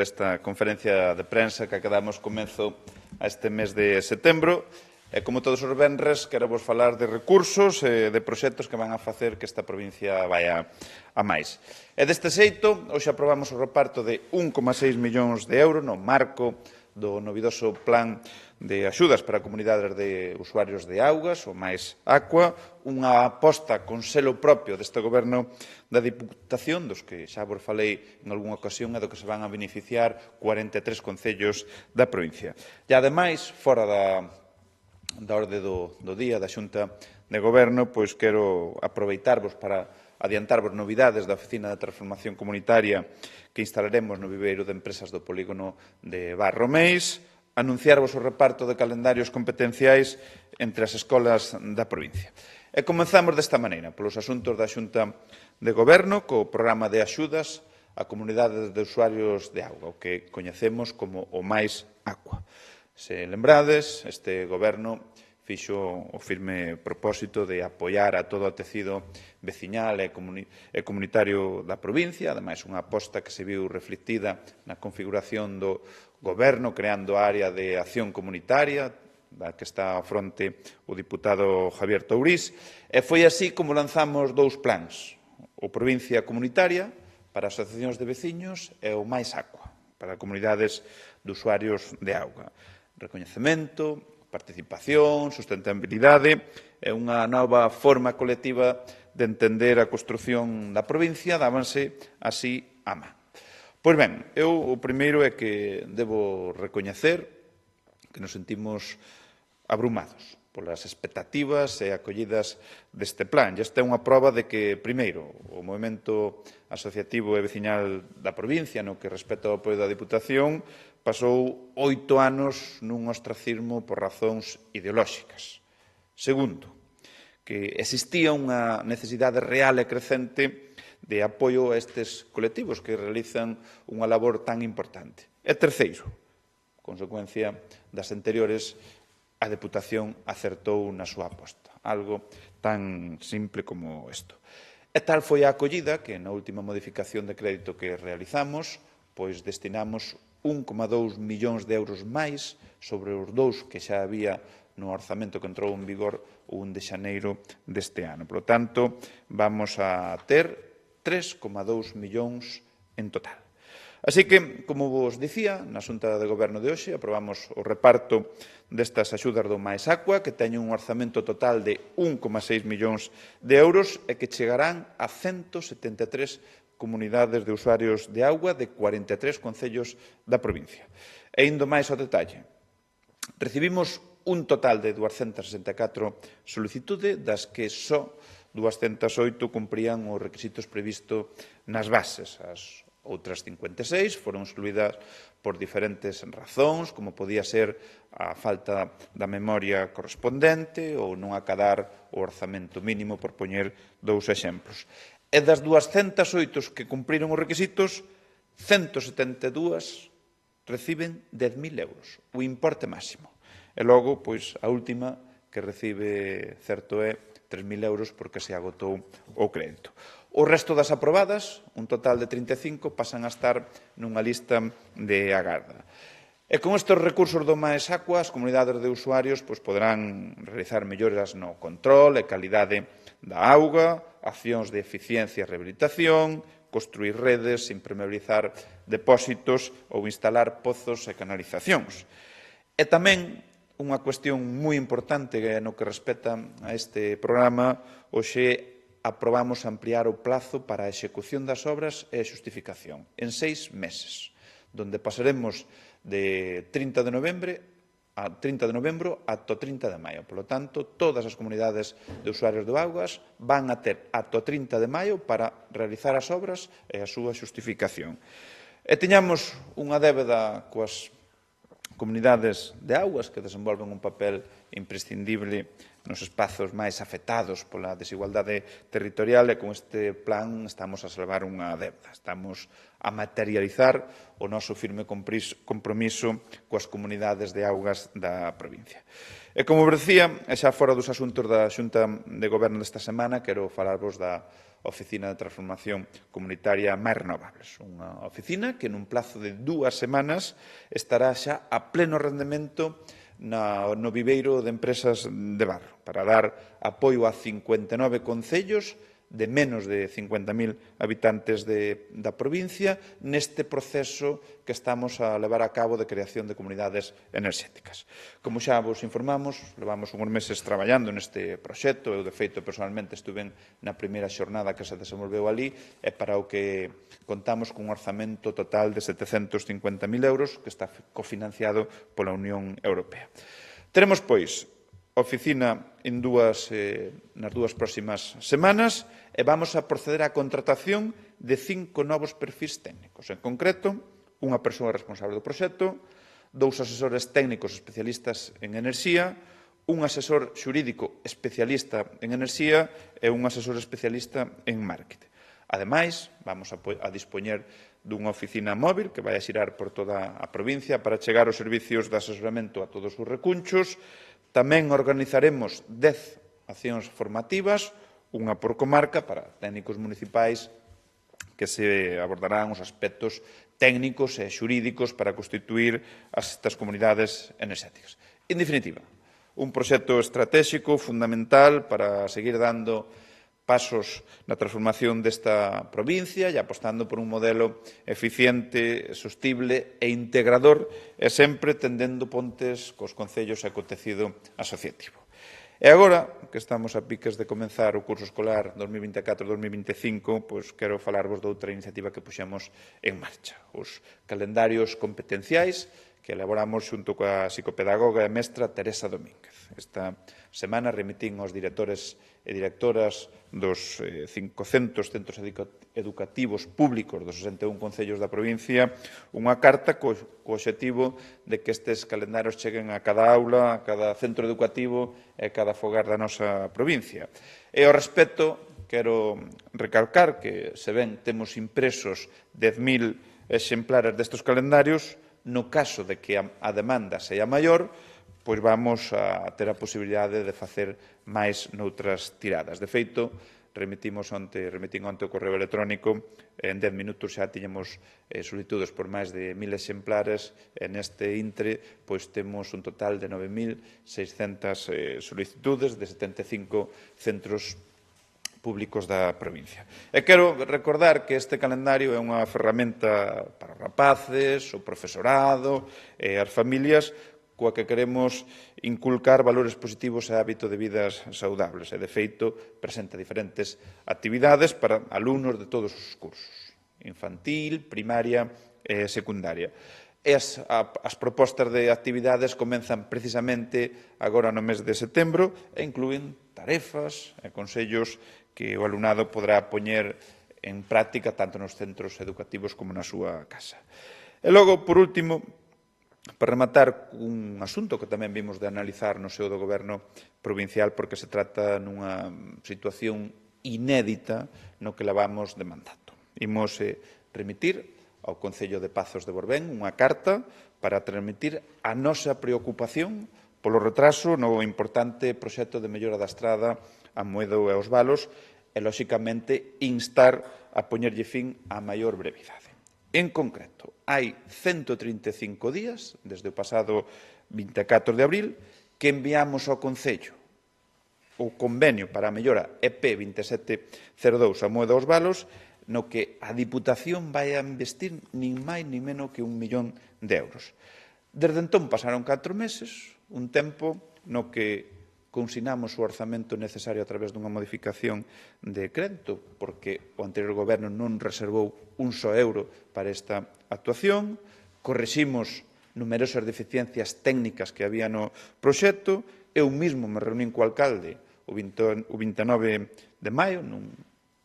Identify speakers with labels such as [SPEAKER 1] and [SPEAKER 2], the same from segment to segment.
[SPEAKER 1] esta conferencia de prensa que acabamos comezo a este mes de setembro. E, como todos os venres, quero vos falar de recursos e de proxectos que van a facer que esta provincia vaya a máis. E deste xeito, hoxe aprobamos o reparto de 1,6 millóns de euros no marco do novidoso plan de axudas para comunidades de usuarios de augas, o máis Aqua, unha aposta con selo propio deste Goberno da Diputación, dos que xa vos falei en algunha ocasión, e do que se van a beneficiar 43 concellos da provincia. E, ademais, fora da orde do día da Xunta de Goberno, pois quero aproveitarvos para adiantarvos novidades da Oficina de Transformación Comunitaria que instalaremos no viveiro de empresas do polígono de Barromeis, anunciarvos o reparto de calendarios competenciais entre as escolas da provincia. E comenzamos desta maneira, polos asuntos da Xunta de Goberno, co programa de axudas a comunidades de usuarios de auga, o que coñecemos como o máis Aqua. Se lembrades, este Goberno fixo o firme propósito de apoiar a todo o tecido veciñal e comunitario da provincia, ademais unha aposta que se viu reflectida na configuración do Goberno, creando a área de acción comunitaria, da que está ao fronte o diputado Javier Tourís, e foi así como lanzamos dous plans, o Provincia Comunitaria para asociacións de veciños e o máis Aqua, para comunidades de usuarios de auga. Recoñecemento, participación, sustentabilidade e unha nova forma colectiva de entender a construción da provincia dábanse así a man. Pois ben, eu o primeiro é que debo recoñecer que nos sentimos abrumados polas expectativas e acollidas deste plan. E esta é unha proba de que, primeiro, o movimento asociativo e veciñal da provincia, no que respecta ao apoio da Diputación, pasou 8 anos nun ostracismo por razóns ideolóxicas. Segundo, que existía unha necesidade real e crecente de apoio a estes colectivos que realizan unha labor tan importante. E terceiro, consecuencia das anteriores, a Deputación acertou na súa aposta. Algo tan simple como isto. E tal foi a acollida que na última modificación de crédito que realizamos, pois destinamos 1,2 millóns de euros máis sobre os dous que xa había no orzamento que entrou en vigor o 1 de xaneiro deste ano. Por lo tanto, vamos a ter 3,2 millóns en total. Así que, como vos dicía, na Xunta de Goberno de hoxe aprobamos o reparto destas axudas do máis Aqua, que teñen un orzamento total de 1,6 millóns de euros e que chegarán a 173 comunidades de usuarios de auga de 43 concellos da provincia. E indo máis ao detalle, recibimos un total de 264 solicitudes, das que só 208 cumprían os requisitos previstos nas bases. As outras 56 foron excluídas por diferentes razóns, como podía ser a falta da memoria correspondente ou non acadar o orzamento mínimo, por poñer dous exemplos. E das 208 que cumpriron os requisitos, 172 reciben 10.000 euros, o importe máximo. E logo, pois, a última que recibe, certo é, 3.000 euros porque se agotou o crédito. O resto das aprobadas, un total de 35, pasan a estar nunha lista de agarda. E con estes recursos do máis Aqua, as comunidades de usuarios poderán realizar melloras no control e calidade da auga, accións de eficiencia e rehabilitación, construir redes, impermeabilizar depósitos ou instalar pozos e canalizacións. E tamén unha cuestión moi importante no que respecta a este programa, hoxe aprobamos ampliar o plazo para a execución das obras e a xustificación en 6 meses, donde pasaremos de 30 de novembro ata o 30 de maio. Por lo tanto, todas as comunidades de usuarios de augas van a ter ata o 30 de maio para realizar as obras e a súa xustificación. E tiñamos unha débeda coas comunidades de augas que desenvolven un papel imprescindible nos espazos máis afectados pola desigualdade territorial, e con este plan estamos a salvar unha débeda. Estamos a materializar o noso firme compromiso coas comunidades de augas da provincia. E como vos decía, xa fora dos asuntos da Xunta de Goberno desta semana, quero falarvos da Oficina de Transformación Comunitaria Máis Renovables. Unha oficina que nun plazo de 2 semanas estará xa a pleno rendemento no viveiro de empresas de barro, para dar apoio a 59 concellos de menos de 50.000 habitantes da provincia neste proceso que estamos a levar a cabo de creación de comunidades enerxéticas. Como xa vos informamos, levamos uns meses traballando neste proxecto, eu de feito personalmente estuve na primeira xornada que se desenvolveu ali, e para o que contamos cun orzamento total de 750.000 euros que está cofinanciado pola Unión Europea. Teremos, pois, oficina nas 2 próximas semanas e vamos a proceder á contratación de 5 novos perfis técnicos. En concreto, unha persoa responsable do proxecto, 2 asesores técnicos especialistas en enerxía, un asesor xurídico especialista en enerxía e un asesor especialista en marketing. Ademais, vamos a dispoñer dunha oficina móvil que vai a xirar por toda a provincia para chegar os servicios de asesoramento a todos os recunchos. Tamén organizaremos 10 accións formativas, unha por comarca, para técnicos municipais que se abordarán os aspectos técnicos e xurídicos para constituir estas comunidades enerxéticas. En definitiva, un proxecto estratégico fundamental para seguir dando pasos na transformación desta provincia e apostando por un modelo eficiente, sostible e integrador e sempre tendendo pontes cos concellos e co tecido asociativo. E agora, que estamos a piques de comenzar o curso escolar 2024-2025, pois quero falarvos de outra iniciativa que puxemos en marcha, os calendarios competenciais que elaboramos xunto coa psicopedagoga e mestra Teresa Domínguez. Esta semana remitín aos directores e directoras dos 500 centros educativos públicos dos 61 concellos da provincia unha carta co obxectivo de que estes calendarios cheguen a cada aula, a cada centro educativo e a cada fogar da nosa provincia. E ao respecto, quero recalcar que, se ben temos impresos 10.000 exemplares destes calendarios, no caso de que a demanda sea maior, pois vamos a ter a posibilidade de facer máis noutras tiradas. De feito, remitín onte o correo electrónico, en 10 minutos xa tiñamos solicitudes por máis de 1.000 exemplares, e neste intre pois temos un total de 9.600 solicitudes de 75 centros públicos da provincia. E quero recordar que este calendario é unha ferramenta para rapaces, o profesorado e as familias coa que queremos inculcar valores positivos e hábito de vidas saudables. E, de feito, presenta diferentes actividades para alumnos de todos os cursos, infantil, primaria e secundaria. E as propostas de actividades comenzan precisamente agora no mes de setembro e inclúen tarefas e consellos que o alumnado podrá poñer en práctica tanto nos centros educativos como na súa casa. E logo, por último, para rematar, un asunto que tamén vimos de analizar no seo do Goberno provincial porque se trata nunha situación inédita no que levamos de mandato. Imos remitir ao Concello de Pazos de Borbén unha carta para transmitir a nosa preocupación polo retraso no importante proxecto de mellora da estrada a Moedo e aos Valos e, lóxicamente, instar a poñerlle fin á maior brevidade. En concreto, hai 135 días, desde o pasado 24 de abril, que enviamos ao Concello o convenio para a mellora EP 2702 a Moedo aos Valos, no que a Diputación vai a investir nin máis nin menos que 1 millón de euros. Desde entón pasaron 4 meses, un tempo no que consignamos o orzamento necesario a través dunha modificación de crédito, porque o anterior goberno non reservou un só euro para esta actuación, correximos numerosas deficiencias técnicas que había no proxecto, eu mesmo me reunín co alcalde o 29 de maio, nun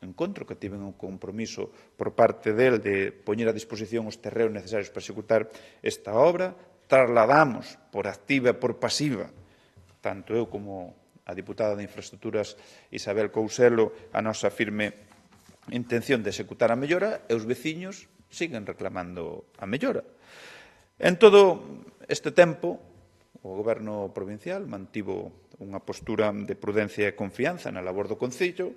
[SPEAKER 1] encontro que tiven un compromiso por parte del de poñer a disposición os terreos necesarios para executar esta obra, trasladamos por activa e por pasiva tanto eu como a diputada de Infraestructuras Isabel Couselo a nosa firme intención de executar a mellora e os veciños siguen reclamando a mellora. En todo este tempo, o Goberno provincial mantivo unha postura de prudencia e confianza na labor do Concello,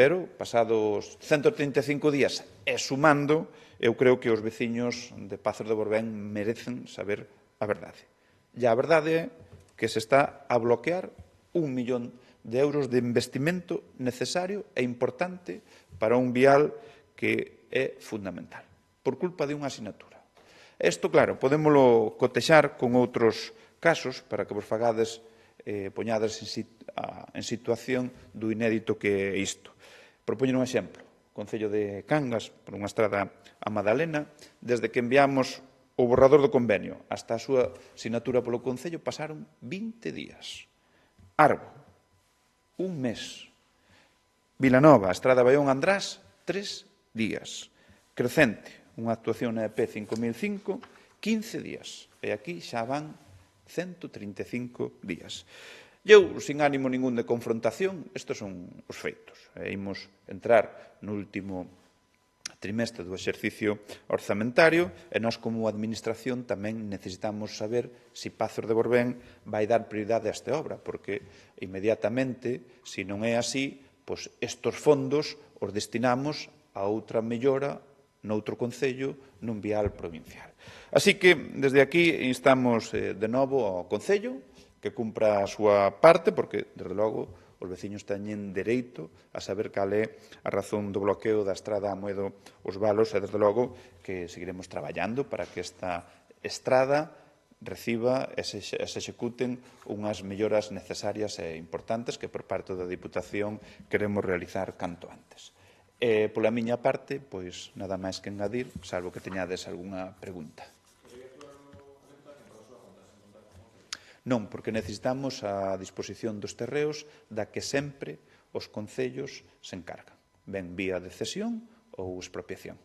[SPEAKER 1] pero pasados 135 días e sumando, eu creo que os veciños de Pazos de Borbén merecen saber a verdade. E a verdade é que se está a bloquear 1 millón de euros de investimento necesario e importante para un vial que é fundamental, por culpa de unha asignatura. Isto, claro, podémolo cotexar con outros casos para que vos fagades, poñades en situación do inédito que é isto. Propoñer un exemplo. O Concello de Cangas, por unha estrada a Madalena, desde que enviamos o borrador do convenio hasta a súa sinatura polo Concello pasaron 20 días. Arbo, 1 mes. Vilanova, estrada Baión-András, 3 días. Crecente, unha actuación na EP 5005, 15 días. E aquí xa van 135 días. Eu, sin ánimo ningún de confrontación, estes son os feitos. Imos entrar no último trimestre do exercicio orzamentario e nós, como administración, tamén necesitamos saber se Pazos de Borbén vai dar prioridade a esta obra, porque inmediatamente, se non é así, pois estes fondos os destinamos a outra mellora noutro concello nun vial provincial. Así que, desde aquí, instamos de novo ao Concello que cumpra a súa parte, porque, desde logo, os veciños teñen dereito a saber cal é a razón do bloqueo da estrada Amoedo-Os Valos e, desde logo, que seguiremos traballando para que esta estrada reciba e se executen unhas melloras necesarias e importantes que, por parte da Diputación, queremos realizar canto antes. Pola miña parte, pois, nada máis que engadir, salvo que teñades algunha pregunta. Non, porque necesitamos a disposición dos terreos da que sempre os concellos se encargan, ben vía de cesión ou expropiación.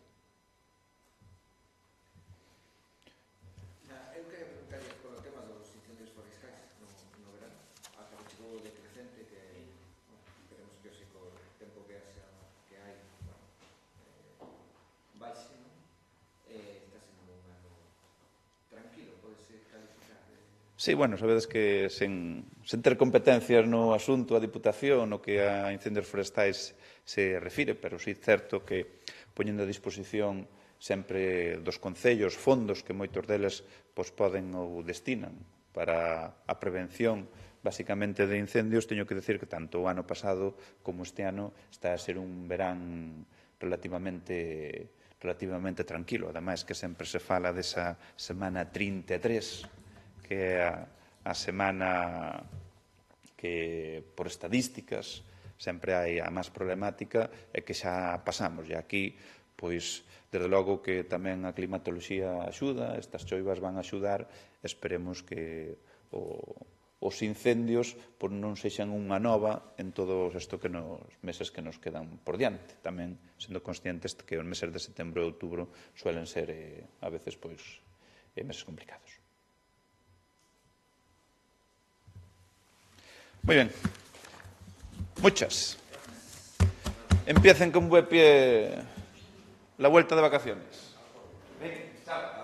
[SPEAKER 2] Eu quería preguntarle polo tema dos incendios forestais no verán. Ata que chegou o decrecente que esperemos que hoxe co tempo que hai baixe, está sendo un ano tranquilo, podese calificar.
[SPEAKER 1] Sí, bueno, sabedes que sen ter competencias no asunto a Diputación no que a incendios forestais se refire, pero sí certo que poñendo a disposición sempre dos concellos fondos que moitos deles poden ou destinan para a prevención basicamente de incendios, teño que decir que tanto o ano pasado como este ano está a ser un verán relativamente tranquilo. Ademais que sempre se fala desa semana 33, que é a semana que, por estadísticas, sempre hai a máis problemática e que xa pasamos. E aquí, pois, desde logo que tamén a climatoloxía axuda, estas choivas van a axudar, esperemos que os incendios non sexan unha nova en todos estes meses que nos quedan por diante. Tamén sendo conscientes que os meses de setembro e outubro suelen ser, a veces, meses complicados. Muy bien. Muchas. Empiecen con buen pie la vuelta de vacaciones. Bien, chao.